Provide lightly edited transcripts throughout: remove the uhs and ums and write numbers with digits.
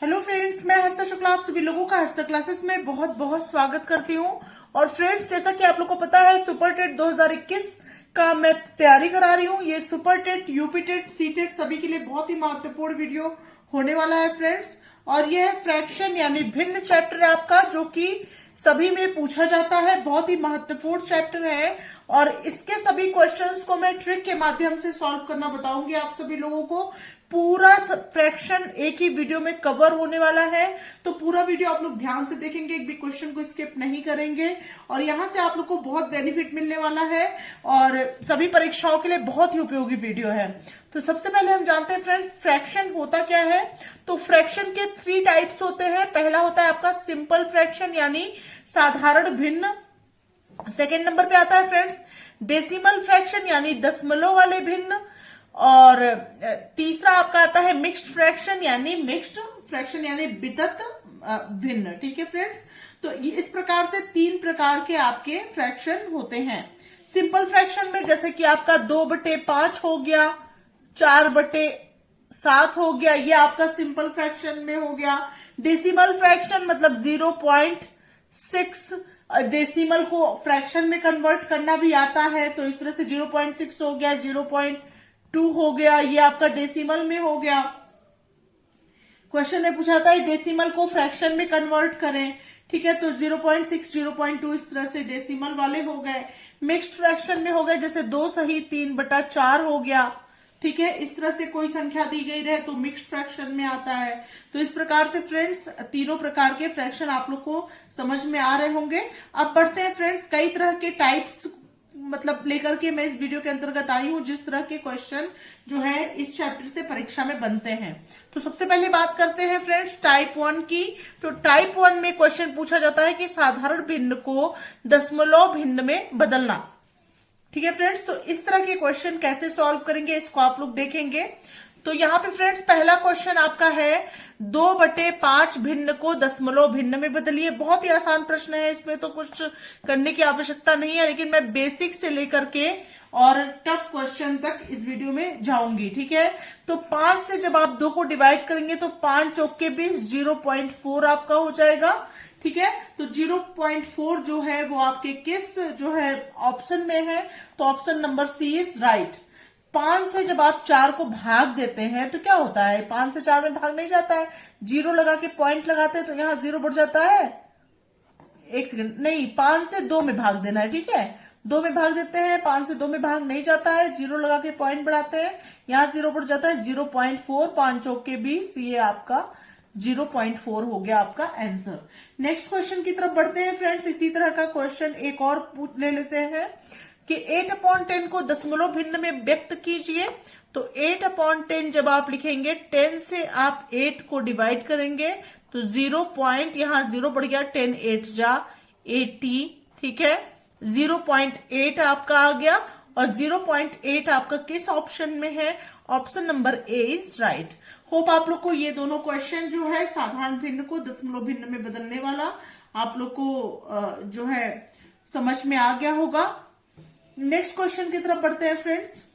Hello friends, मैं हर्षिता शुक्ला आप सभी लोगों का हर्षिता क्लासेस में बहुत बहुत स्वागत करती हूँ। और फ्रेंड्स, जैसा कि आप लोग को पता है, सुपर टेट 2021 का मैं तैयारी करा रही हूँ। ये super TET, UP TET, C TET सभी के लिए बहुत ही महत्वपूर्ण वीडियो होने वाला है फ्रेंड्स। और ये है फ्रैक्शन यानी भिन्न चैप्टर है आपका, जो कि सभी में पूछा जाता है। बहुत ही महत्वपूर्ण चैप्टर है और इसके सभी क्वेश्चंस को मैं ट्रिक के माध्यम से सॉल्व करना बताऊंगी आप सभी लोगों को। पूरा फ्रैक्शन एक ही वीडियो में कवर होने वाला है, तो पूरा वीडियो आप लोग ध्यान से देखेंगे, एक भी क्वेश्चन को स्किप नहीं करेंगे और यहाँ से आप लोग को बहुत बेनिफिट मिलने वाला है और सभी परीक्षाओं के लिए बहुत ही उपयोगी वीडियो है। तो सबसे पहले हम जानते हैं फ्रेंड्स, फ्रैक्शन होता क्या है। तो फ्रैक्शन के 3 टाइप्स होते हैं। पहला होता है आपका सिंपल फ्रैक्शन यानी साधारण भिन्न। सेकेंड नंबर पे आता है फ्रेंड्स डेसिमल फ्रैक्शन यानी दशमलव वाले भिन्न। और तीसरा आपका आता है मिक्स्ड फ्रैक्शन यानी वितत भिन्न। ठीक है फ्रेंड्स, तो ये इस प्रकार से 3 प्रकार के आपके फ्रैक्शन होते हैं। सिंपल फ्रैक्शन में जैसे कि आपका 2/5 हो गया, 4/7 हो गया, ये आपका सिंपल फ्रैक्शन में हो गया। डेसिमल फ्रैक्शन मतलब 0.6 डेसिमल को फ्रैक्शन में कन्वर्ट करना भी आता है, तो इस तरह से 0.6 हो गया, 0.2 हो गया, ये आपका डेसिमल में हो गया। क्वेश्चन में पूछा था डेसिमल को फ्रैक्शन में कन्वर्ट करें, ठीक है, तो 0.6, 0.2 इस तरह से डेसिमल वाले हो गए। मिक्स्ड फ्रैक्शन में हो गए, जैसे 2 सही 3/4 हो गया, ठीक है, इस तरह से कोई संख्या दी गई रहे तो मिक्स्ड फ्रैक्शन में आता है। तो इस प्रकार से फ्रेंड्स तीनों प्रकार के फ्रैक्शन आप लोग को समझ में आ रहे होंगे। अब बढ़ते हैं फ्रेंड्स, कई तरह के टाइप्स मतलब लेकर के मैं इस वीडियो के अंतर्गत आई हूं, जिस तरह के क्वेश्चन जो है इस चैप्टर से परीक्षा में बनते हैं। तो सबसे पहले बात करते हैं फ्रेंड्स टाइप 1 की। तो टाइप 1 में क्वेश्चन पूछा जाता है कि साधारण भिन्न को दशमलव भिन्न में बदलना। ठीक है फ्रेंड्स, तो इस तरह के क्वेश्चन कैसे सॉल्व करेंगे इसको आप लोग देखेंगे। तो यहाँ पे फ्रेंड्स पहला क्वेश्चन आपका है 2/5 भिन्न को दशमलव भिन्न में बदलिए। बहुत ही आसान प्रश्न है, इसमें तो कुछ करने की आवश्यकता नहीं है, लेकिन मैं बेसिक से लेकर के और टफ क्वेश्चन तक इस वीडियो में जाऊंगी। ठीक है, तो 5 से जब आप 2 को डिवाइड करेंगे तो 5 चौक के 20, 0.4 आपका हो जाएगा। ठीक है, तो 0.4 जो है वो आपके किस जो है ऑप्शन में है, तो option number C is right. 5 से जब आप 4 को भाग देते हैं तो क्या होता है, 5 से 4 में भाग नहीं जाता है, 0 लगा के पॉइंट लगाते हैं तो यहां 0 बढ़ जाता है। एक सेकंड, नहीं, 5 से 2 में भाग देना है। ठीक है, 2 में भाग देते हैं, 5 से 2 में भाग नहीं जाता है, 0 लगा के पॉइंट बढ़ाते हैं, यहां 0 बढ़ जाता है, 0.4, 5 चौक के 20, ये आपका 0.4 हो गया आपका आंसर। नेक्स्ट क्वेश्चन की तरफ बढ़ते हैं फ्रेंड्स। इसी तरह का क्वेश्चन एक और ले लेते हैं कि 8/10 को दशमलव भिन्न में व्यक्त कीजिए। तो 8/10 जब आप लिखेंगे, 10 से आप 8 को डिवाइड करेंगे तो 0 पॉइंट, यहां 0 बढ़ गया, 10 8 जा 80। ठीक है, 0.8 आपका आ गया और 0.8 आपका किस ऑप्शन में है, option number A is right. Hope आप लोग को ये दोनों क्वेश्चन जो है साधारण भिन्न को दशमलव भिन्न में बदलने वाला आप लोग को जो है समझ में आ गया होगा। नेक्स्ट क्वेश्चन की तरफ बढ़ते हैं फ्रेंड्स।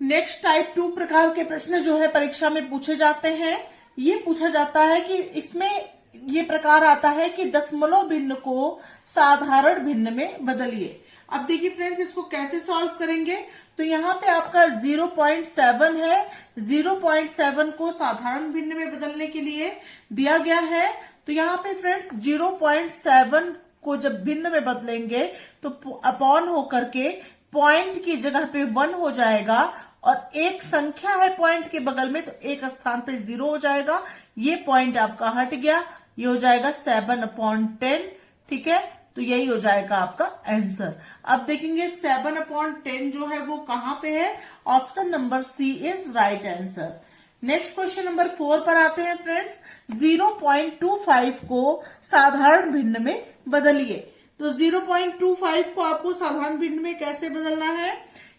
नेक्स्ट टाइप 2 प्रकार के प्रश्न जो है परीक्षा में पूछे जाते हैं। ये पूछा जाता है कि इसमें ये प्रकार आता है कि दशमलव भिन्न को साधारण भिन्न में बदलिए। अब देखिए फ्रेंड्स, इसको कैसे सॉल्व करेंगे। तो यहाँ पे आपका 0.7 है, 0.7 को साधारण भिन्न में बदलने के लिए दिया गया है। तो यहाँ पे फ्रेंड्स 0.7 को जब भिन्न में बदलेंगे तो अपॉन होकर के पॉइंट की जगह पे 1 हो जाएगा और एक संख्या है पॉइंट के बगल में, तो एक स्थान पे 0 हो जाएगा, ये पॉइंट आपका हट गया, ये हो जाएगा 7/10। ठीक है, तो यही हो जाएगा आपका आंसर। अब देखेंगे 7/10 जो है वो कहां पे है, option number C is right answer. Next question number 4 पर आते हैं फ्रेंड्स। 0.25 को साधारण भिन्न में बदलिए। तो 0.25 को आपको साधारण भिन्न में कैसे बदलना है,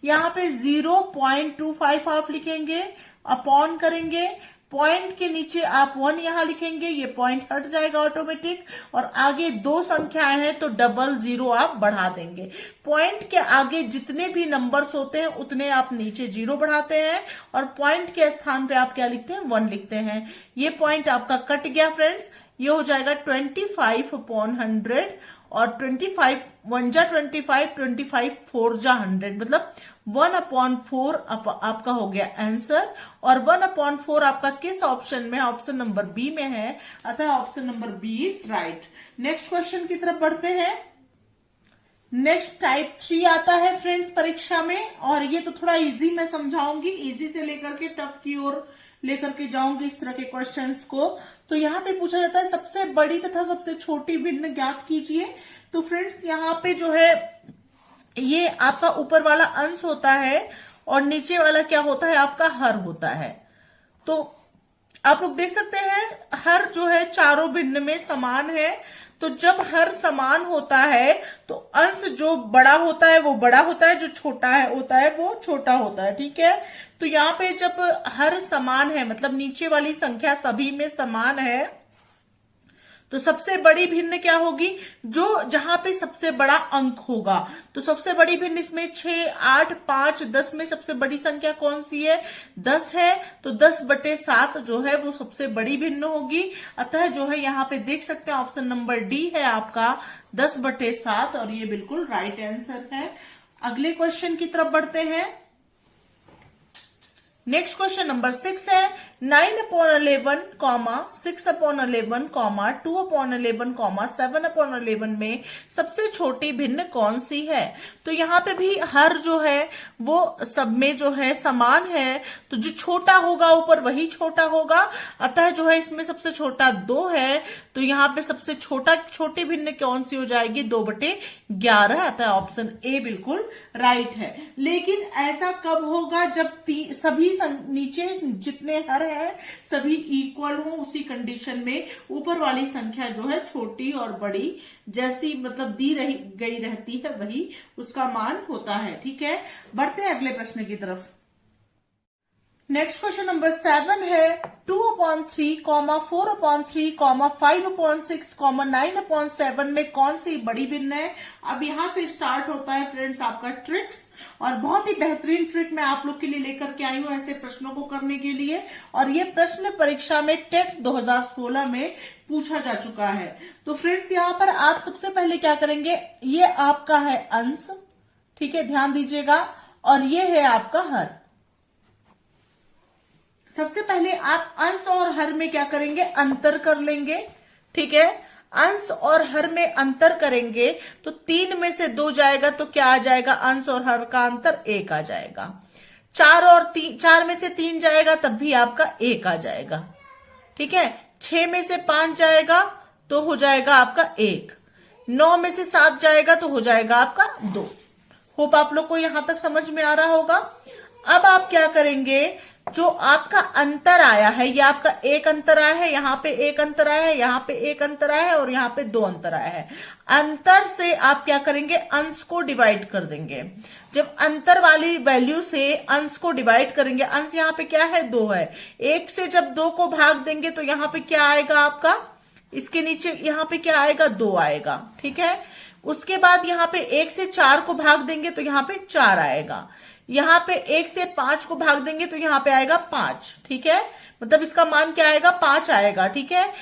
यहाँ पे 0.25 आप लिखेंगे, अपॉन करेंगे पॉइंट के नीचे आप 1 यहां लिखेंगे, ये पॉइंट हट जाएगा ऑटोमेटिक, और आगे 2 संख्याएं हैं तो डबल 0 आप बढ़ा देंगे। पॉइंट के आगे जितने भी नंबर्स होते हैं उतने आप नीचे 0 बढ़ाते हैं, और पॉइंट के स्थान पे आप क्या लिखते हैं, 1 लिखते हैं। ये पॉइंट आपका कट गया फ्रेंड्स, ये हो जाएगा 25/100, और 25 1 जा 25, 25 4 जा 100, मतलब 1/4 आपका हो गया आंसर। और 1/4 आपका किस ऑप्शन में है, ऑप्शन नंबर बी में है, अतः option number B is right. Next question की तरफ बढ़ते हैं। नेक्स्ट टाइप 3 आता है फ्रेंड्स परीक्षा में, और ये तो थोड़ा इजी मैं समझाऊंगी, इजी से लेकर के टफ की ओर लेकर के जाऊंगी इस तरह के क्वेश्चंस को। तो यहाँ पे पूछा जाता है सबसे बड़ी तथा सबसे छोटी भिन्न ज्ञात कीजिए। तो फ्रेंड्स यहाँ पे जो है ये आपका ऊपर वाला अंश होता है और नीचे वाला क्या होता है, आपका हर होता है। तो आप लोग देख सकते हैं हर जो है चारों भिन्न में समान है। तो जब हर समान होता है तो अंश जो बड़ा होता है वो बड़ा होता है, जो छोटा है होता है वो छोटा होता है, ठीक है। तो यहाँ पे जब हर समान है मतलब नीचे वाली संख्या सभी में समान है, तो सबसे बड़ी भिन्न क्या होगी, जो जहां पे सबसे बड़ा अंक होगा। तो सबसे बड़ी भिन्न इसमें 6, 8, 5, 10 में सबसे बड़ी संख्या कौन सी है, 10 है। तो 10/7 जो है वो सबसे बड़ी भिन्न होगी। अतः जो है यहाँ पे देख सकते हैं ऑप्शन नंबर डी है आपका 10/7, और ये बिल्कुल राइट आंसर है। अगले क्वेश्चन की तरफ बढ़ते हैं। नेक्स्ट क्वेश्चन नंबर 6 है 9/11, 6/11, 2/11, 7/11 में सबसे छोटी भिन्न कौन सी है। तो यहाँ पे भी हर जो है वो सब में जो है समान है, तो जो छोटा होगा ऊपर वही छोटा होगा। अतः जो है इसमें सबसे छोटा 2 है, तो यहाँ पे सबसे छोटी भिन्न कौन सी हो जाएगी, 2/11। अतः ऑप्शन ए बिल्कुल राइट है। लेकिन ऐसा कब होगा, जब सभी नीचे जितने हर है सभी इक्वल हो, उसी कंडीशन में ऊपर वाली संख्या जो है छोटी और बड़ी जैसी मतलब दी गई रहती है वही उसका मान होता है, ठीक है। बढ़ते हैं अगले प्रश्न की तरफ। नेक्स्ट क्वेश्चन नंबर 7 है 2/3, 4/3, 5/6, 9/7 में कौन सी बड़ी भिन्न है। अब यहां से स्टार्ट होता है फ्रेंड्स आपका ट्रिक्स, और बहुत ही बेहतरीन ट्रिक मैं आप लोग के लिए लेकर के आई हूं ऐसे प्रश्नों को करने के लिए। और ये प्रश्न परीक्षा में टेट 2016 में पूछा जा चुका है। तो फ्रेंड्स यहाँ पर आप सबसे पहले क्या करेंगे, ये आपका है अंश, ठीक है, ध्यान दीजिएगा, और ये है आपका हर। सबसे पहले आप अंश और हर में क्या करेंगे, अंतर कर लेंगे, ठीक है। अंश और हर में अंतर करेंगे तो 3 में से 2 जाएगा तो क्या आ जाएगा, अंश और हर का अंतर 1 आ जाएगा। 4 में से 3 जाएगा तब भी आपका 1 आ जाएगा, ठीक है। 6 में से 5 जाएगा तो हो जाएगा आपका 1। 9 में से 7 जाएगा तो हो जाएगा आपका 2। होप आप लोग को यहां तक समझ में आ रहा होगा। अब आप क्या करेंगे, जो आपका अंतर आया है, ये आपका 1 अंतर आया है, यहाँ पे 1 अंतर आया है, यहाँ पे 1 अंतर आया है, और यहाँ पे 2 अंतर आया है। अंतर से आप क्या करेंगे, अंश को डिवाइड कर देंगे। जब अंतर वाली वैल्यू से अंश को डिवाइड करेंगे, अंश यहाँ पे क्या है, 2 है, 1 से जब 2 को भाग देंगे तो यहाँ पे क्या आएगा आपका, इसके नीचे यहाँ पे क्या आएगा, 2 आएगा, ठीक है। उसके बाद यहाँ पे 1 से 4 को भाग देंगे तो यहाँ पे 4 आएगा। यहाँ पे 1 से 5 को भाग देंगे तो यहाँ पे आएगा 5, ठीक है। मतलब इसका मान क्या आएगा, 5 आएगा, ठीक है।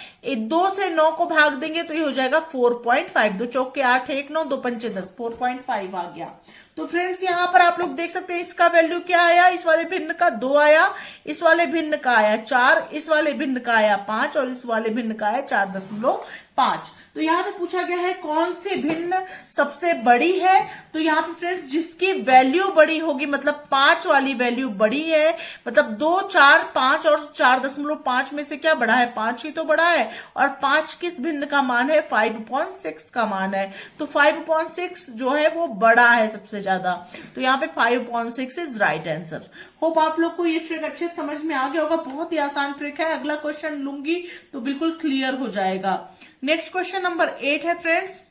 2 से 9 को भाग देंगे तो ये हो जाएगा 4.5। 2 चौक के 8, 1 9, 2 पंचे 10, 4.5 आ गया। तो फ्रेंड्स यहाँ पर आप लोग देख सकते हैं इसका वैल्यू क्या आया, इस वाले भिन्न का 2 आया, इस वाले भिन्न का आया 4, इस वाले भिन्न का आया 5, और इस वाले भिन्न का आया 4.5। तो यहाँ पे पूछा गया है कौन सी भिन्न सबसे बड़ी है। तो यहाँ पे फ्रेंड्स जिसकी वैल्यू बड़ी होगी, मतलब 5 वाली वैल्यू बड़ी है, मतलब 2, 4, 5 और 4.5 में से क्या बड़ा है, 5 ही तो बड़ा है। और 5 किस भिन्न का मान है, 5/6 का मान है। तो 5/6 जो है वो बड़ा है सबसे ज्यादा, तो यहाँ पे 5/6 इज राइट आंसर। होप आप लोग को ये ट्रिक अच्छे समझ में आ गया होगा, बहुत ही आसान ट्रिक है। अगला क्वेश्चन लूंगी तो बिल्कुल क्लियर हो जाएगा। नेक्स्ट क्वेश्चन नंबर 8 है फ्रेंड्स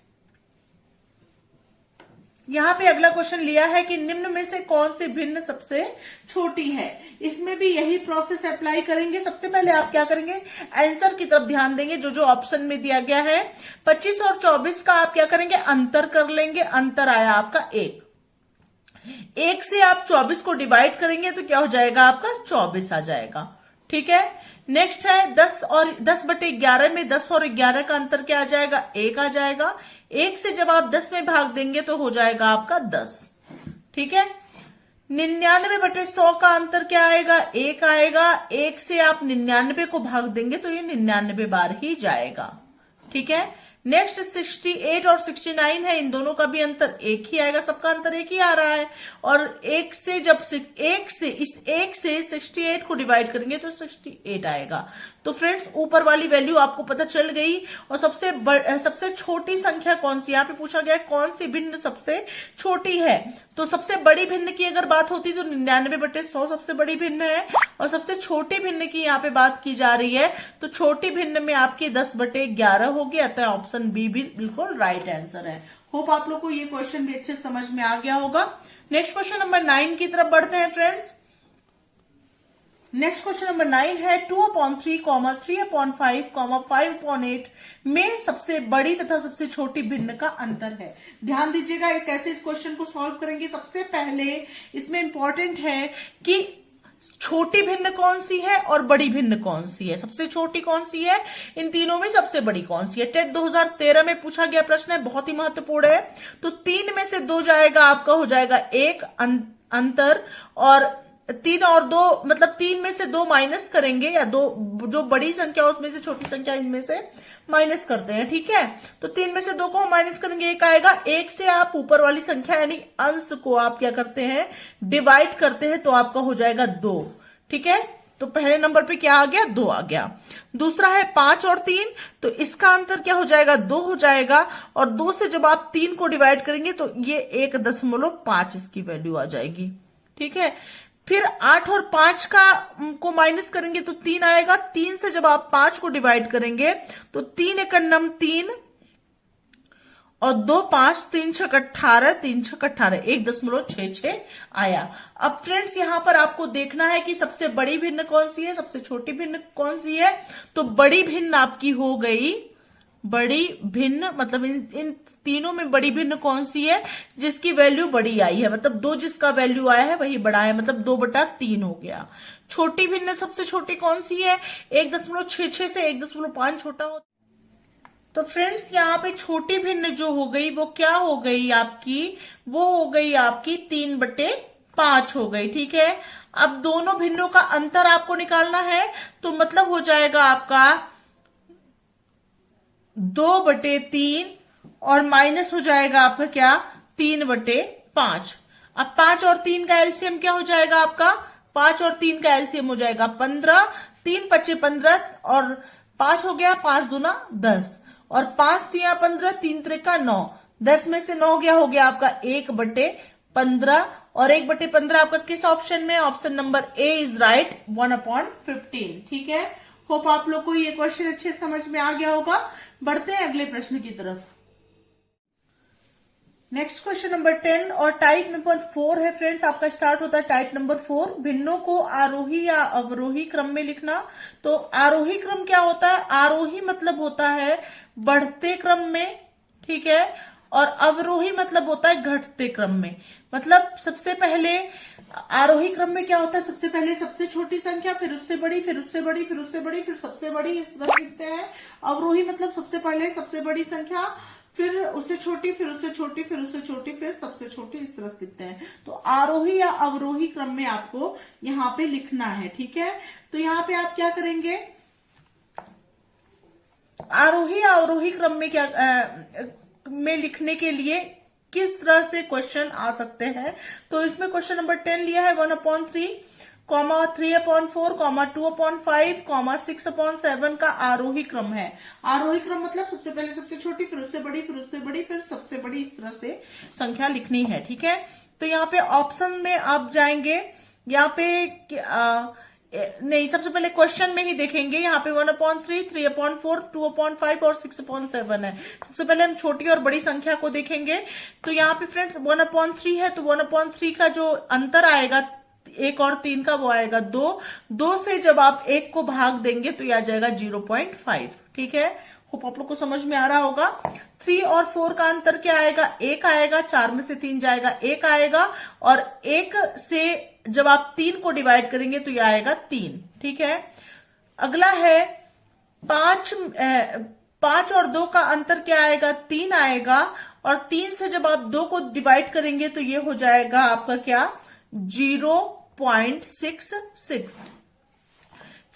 यहाँ पे अगला क्वेश्चन लिया है कि निम्न में से कौन सी भिन्न सबसे छोटी है। इसमें भी यही प्रोसेस अप्लाई करेंगे। सबसे पहले आप क्या करेंगे, आंसर की तरफ ध्यान देंगे। जो जो ऑप्शन में दिया गया है 25 और 24 का आप क्या करेंगे, अंतर कर लेंगे। अंतर आया आपका 1 से आप 24 को डिवाइड करेंगे तो क्या हो जाएगा आपका 24 आ जाएगा। ठीक है, नेक्स्ट है 10/11 में 10 और 11 का अंतर क्या आ जाएगा, 1 आ जाएगा। 1 से जब आप 10 में भाग देंगे तो हो जाएगा आपका 10। ठीक है, 99/100 का अंतर क्या आएगा, 1 आएगा। 1 से आप 99 को भाग देंगे तो ये 99 बार ही जाएगा। ठीक है, नेक्स्ट 68 और 69 है, इन दोनों का भी अंतर 1 ही आएगा, सबका अंतर 1 ही आ रहा है। और 1 से इस 1 से 68 को डिवाइड करेंगे तो 68 आएगा। तो फ्रेंड्स ऊपर वाली वैल्यू आपको पता चल गई। और सबसे छोटी संख्या कौन सी, यहाँ पे पूछा गया है कौन सी भिन्न सबसे छोटी है। तो सबसे बड़ी भिन्न की अगर बात होती तो 99/100 सबसे बड़ी भिन्न है। और सबसे छोटी भिन्न की यहाँ पे बात की जा रही है तो छोटी भिन्न में आपकी 10/11 होगी। अतः ऑप्शन बी भी बिल्कुल राइट आंसर है। होप आप लोग को ये क्वेश्चन भी अच्छे समझ में आ गया होगा। नेक्स्ट क्वेश्चन नंबर 9 की तरफ बढ़ते हैं फ्रेंड्स। नेक्स्ट क्वेश्चन नंबर 9 है 2/3, 3/5, 5/8 में सबसे बड़ी तथा सबसे छोटी भिन्न का अंतर है। ध्यान दीजिएगा कैसे इस क्वेश्चन को सॉल्व करेंगे। सबसे पहले इसमें इंपॉर्टेंट है कि छोटी भिन्न कौन सी है और बड़ी भिन्न कौन सी है। सबसे छोटी कौन सी है, इन तीनों में सबसे बड़ी कौन सी है। टेट 2013 में पूछा गया प्रश्न है, बहुत ही महत्वपूर्ण है। तो 3 में से 2 जाएगा आपका, हो जाएगा 1 अंतर। और 3 और 2 मतलब 3 में से 2 माइनस करेंगे, या 2 जो बड़ी संख्या उसमें से छोटी संख्या इनमें से माइनस करते हैं। ठीक है, तो 3 में से 2 को हम माइनस करेंगे, 1 आएगा। 1 से आप ऊपर वाली संख्या यानी अंश को आप क्या करते हैं, डिवाइड करते हैं, तो आपका हो जाएगा 2। ठीक है, तो पहले नंबर पे क्या आ गया, 2 आ गया। दूसरा है 5 और 3, तो इसका अंतर क्या हो जाएगा, 2 हो जाएगा। और 2 से जब आप 3 को डिवाइड करेंगे तो ये 1.5 इसकी वैल्यू आ जाएगी। ठीक है, फिर 8 और 5 को माइनस करेंगे तो 3 आएगा। 3 से जब आप 5 को डिवाइड करेंगे तो 3 × 9 3 और 2 5, 3 × 6 18, 3 × 6 18, 1.66 आया। अब फ्रेंड्स यहाँ पर आपको देखना है कि सबसे बड़ी भिन्न कौन सी है, सबसे छोटी भिन्न कौन सी है। तो बड़ी भिन्न आपकी हो गई, बड़ी भिन्न मतलब इन तीनों में बड़ी भिन्न कौन सी है, जिसकी वैल्यू बड़ी आई है, मतलब 2 जिसका वैल्यू आया है वही बड़ा है, मतलब 2/3 हो गया। छोटी भिन्न सबसे छोटी कौन सी है, 1.66 से 1.5 छोटा होता। तो फ्रेंड्स यहाँ पे छोटी भिन्न जो हो गई वो क्या हो गई आपकी, वो हो गई आपकी 3/5 हो गई। ठीक है, अब दोनों भिन्नों का अंतर आपको निकालना है, तो मतलब हो जाएगा आपका 2/3 और माइनस हो जाएगा आपका क्या, 3/5। अब 5 और 3 का एलसीएम क्या हो जाएगा आपका, 5 और 3 का एलसीएम हो जाएगा 15, 3 × 5 15 और 5 हो गया, 5 दूना 10 और 5 × 3 15, 3 × 3 9, 10 में से 9 गया, हो गया आपका 1/15 और 1/15 आपका किस ऑप्शन में, option number A is right, 1/15। ठीक है, होप आप लोग को ये क्वेश्चन अच्छे समझ में आ गया होगा। बढ़ते हैं अगले प्रश्न की तरफ। नेक्स्ट क्वेश्चन नंबर 10 और टाइप नंबर 4 है फ्रेंड्स, आपका स्टार्ट होता है टाइप नंबर 4। भिन्नों को आरोही या अवरोही क्रम में लिखना। तो आरोही क्रम क्या होता है, आरोही मतलब होता है बढ़ते क्रम में। ठीक है, और अवरोही मतलब होता है घटते क्रम में। मतलब सबसे पहले आरोही क्रम में क्या होता है, सबसे पहले सबसे छोटी संख्या, फिर उससे बड़ी, फिर उससे बड़ी, फिर उससे बड़ी, फिर सबसे बड़ी, इस तरह लिखते हैं। अवरोही मतलब सबसे पहले सबसे बड़ी संख्या, फिर उससे छोटी, फिर उससे छोटी, फिर उससे छोटी, फिर सबसे छोटी, इस तरह लिखते हैं। तो आरोही या अवरोही क्रम में आपको यहाँ पे लिखना है। ठीक है, तो यहाँ पे आप क्या करेंगे, आरोही या अवरोही क्रम में क्या में लिखने के लिए किस तरह से क्वेश्चन आ सकते हैं। तो इसमें क्वेश्चन नंबर 10 लिया है 1/3, 3/4, 2/5, 6/7 का आरोही क्रम है। आरोही क्रम मतलब सबसे पहले सबसे छोटी, फिर उससे बड़ी, फिर उससे बड़ी, फिर सबसे बड़ी, इस तरह से संख्या लिखनी है। ठीक है, तो यहाँ पे ऑप्शन में आप जाएंगे, यहाँ पे नहीं, सबसे पहले क्वेश्चन में ही देखेंगे। यहाँ पे 1/3, 3/4, 2/5 और 6/7 है। सबसे पहले हम छोटी और बड़ी संख्या को देखेंगे। तो यहाँ पे फ्रेंड्स 1/3 है, तो 1/3 का जो अंतर आएगा 1 और 3 का, वो आएगा 2। 2 से जब आप 1 को भाग देंगे तो ये आ जाएगा 0.5। ठीक है, होप आप लोग को समझ में आ रहा होगा। 3 और 4 का अंतर क्या आएगा? 1 आएगा, 4 में से 3 जाएगा, 1 आएगा, और 1 से जब आप 3 को डिवाइड करेंगे तो ये आएगा 3। ठीक है, अगला है 5 और 2 का अंतर क्या आएगा? 3 आएगा, और 3 से जब आप 2 को डिवाइड करेंगे तो ये हो जाएगा आपका क्या? 0.66।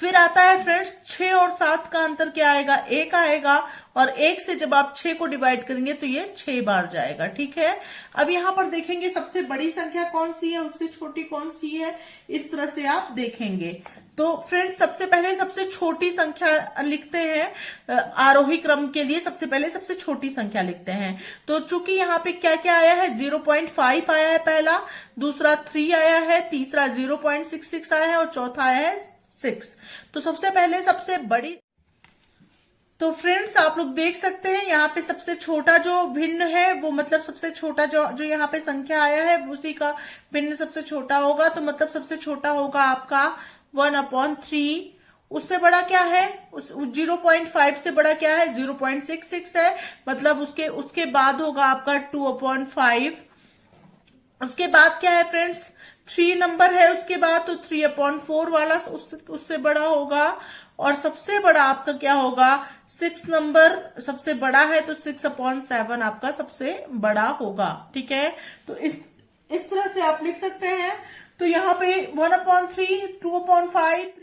फिर आता है फ्रेंड्स 6 और 7 का अंतर क्या आएगा? 1 आएगा, और 1 से जब आप 6 को डिवाइड करेंगे तो ये 6 बार जाएगा। ठीक है, अब यहां पर देखेंगे सबसे बड़ी संख्या कौन सी है, उससे छोटी कौन सी है, इस तरह से आप देखेंगे। तो फ्रेंड्स सबसे पहले सबसे छोटी संख्या लिखते हैं। आरोही क्रम के लिए सबसे पहले सबसे छोटी संख्या लिखते हैं। तो चूंकि यहाँ पे क्या क्या आया है? 0.5 आया है पहला, दूसरा 3 आया है, तीसरा 0.66 आया है, और चौथा आया है 6। तो सबसे पहले सबसे बड़ी, तो फ्रेंड्स आप लोग देख सकते हैं यहाँ पे सबसे छोटा जो भिन्न है, वो मतलब सबसे छोटा जो यहाँ पे संख्या आया है उसी का भिन्न सबसे छोटा होगा। तो मतलब सबसे छोटा होगा आपका 1/3। उससे बड़ा क्या है? 0.5 से बड़ा क्या है? 0.66 है, मतलब उसके बाद होगा आपका 2/5। उसके बाद क्या है फ्रेंड्स? 3 नंबर है उसके बाद, तो 3/4 वाला उससे बड़ा होगा। और सबसे बड़ा आपका क्या होगा? 6 नंबर सबसे बड़ा है, तो 6/7 आपका सबसे बड़ा होगा। ठीक है, तो इस तरह से आप लिख सकते हैं। तो यहाँ पे 1/3, 2/5।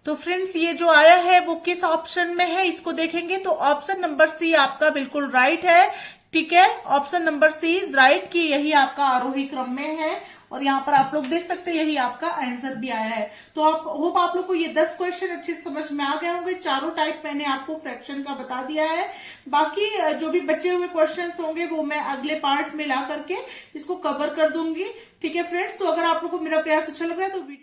तो फ्रेंड्स ये जो आया है वो किस ऑप्शन में है, इसको देखेंगे। तो ऑप्शन नंबर सी आपका बिल्कुल राइट है। ठीक है, option number C is right, कि यही आपका आरोही क्रम में है। और यहाँ पर आप लोग देख सकते हैं यही आपका आंसर भी आया है। तो होप आप लोग को ये 10 क्वेश्चन अच्छे से समझ में आ गए होंगे। चारों टाइप मैंने आपको फ्रैक्शन का बता दिया है। बाकी जो भी बचे हुए क्वेश्चंस होंगे वो मैं अगले पार्ट में ला करके इसको कवर कर दूंगी। ठीक है फ्रेंड्स, तो अगर आप लोग को मेरा प्रयास अच्छा लग रहा है तो वीडियो